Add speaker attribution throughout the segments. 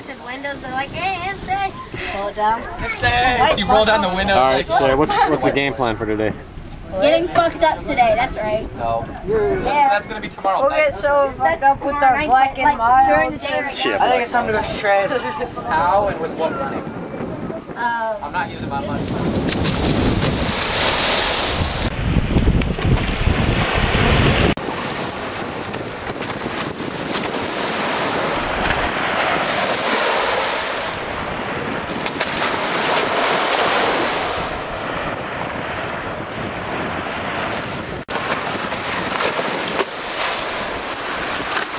Speaker 1: tinted windows. They're like, hey, inside. Roll it down.
Speaker 2: You roll down the window.
Speaker 3: All right, so what's the game plan for today?
Speaker 1: Getting fucked up today, that's right.
Speaker 2: No.
Speaker 1: Yeah.
Speaker 2: That's gonna be tomorrow
Speaker 4: We'll
Speaker 2: night.
Speaker 4: get so fucked up with our black and mild.
Speaker 3: Shit.
Speaker 4: I think it's time to go shred.
Speaker 2: How and with what money? I'm not using my money.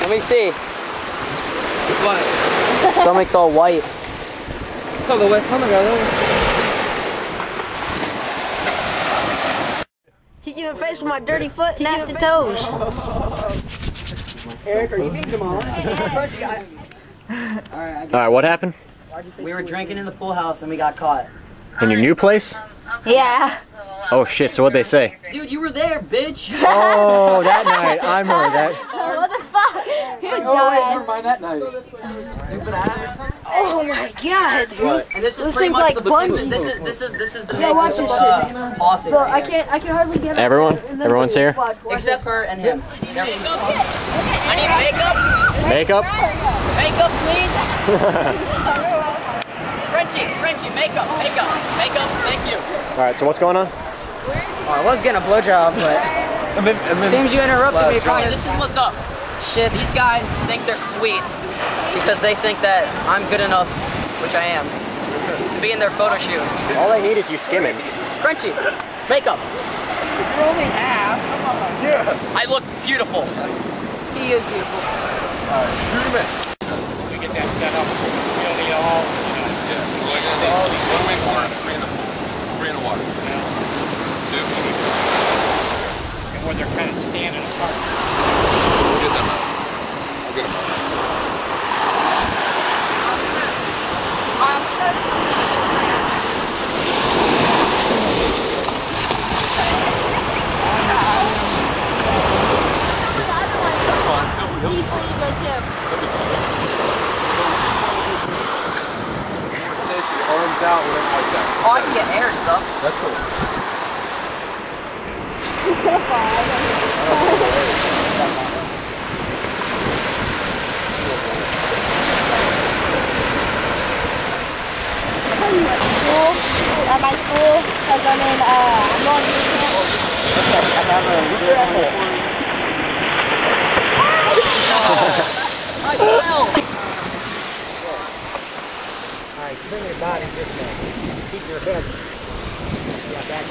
Speaker 4: Let me see.
Speaker 2: What?
Speaker 4: Stomach's all white.
Speaker 2: Still go with. Oh my god.
Speaker 1: Kick you in the face with my dirty foot, nasty toes.
Speaker 4: Eric, are you being demoled?
Speaker 3: All right, what happened?
Speaker 4: We were drinking in the pool house and we got caught.
Speaker 3: In your new place?
Speaker 1: Yeah.
Speaker 3: Oh shit, so what'd they say?
Speaker 4: Dude, you were there, bitch.
Speaker 3: Oh, that night, I remember that.
Speaker 1: What the fuck? You're
Speaker 2: Oh wait,
Speaker 1: dumb.
Speaker 2: never mind that night. Stupid ass.
Speaker 1: Oh my god, dude.
Speaker 4: And this is
Speaker 1: This
Speaker 4: pretty
Speaker 1: thing's
Speaker 4: much
Speaker 1: like
Speaker 4: the
Speaker 1: bungee.
Speaker 4: this is the
Speaker 1: Yeah, watch
Speaker 4: main
Speaker 1: this
Speaker 4: posse.
Speaker 1: Bro, I can hardly get up.
Speaker 3: Everyone's here?
Speaker 4: Except her and him. I need makeup.
Speaker 3: Makeup?
Speaker 4: Makeup, please. Frenchie, makeup. Thank you.
Speaker 3: All right, so what's going on?
Speaker 4: Oh, I was getting a blowjob, but seems you interrupted me from this. This is what's up. Shit. These guys think they're sweet because they think that I'm good enough, which I am, to be in their photo shoot.
Speaker 3: All I need is you skimming.
Speaker 4: Frenchie, makeup.
Speaker 5: You only half. Come on. Yeah.
Speaker 4: I look beautiful. He is beautiful.
Speaker 5: Shoot a miss. We get that set up. We don't need all.
Speaker 6: Yeah. Like I said, one way corner, three in the water. Two.
Speaker 5: And where they're kind of standing apart.
Speaker 6: We'll get them out. I'll get them out.
Speaker 1: He's pretty good too.
Speaker 6: Arms out, whatever like that.
Speaker 4: Oh, I can get air stuff.
Speaker 6: That's cool.
Speaker 1: At my school, because I'm going to camp.
Speaker 4: I fell.
Speaker 5: Alright, bring your body this way. Keep your head. Yeah, back.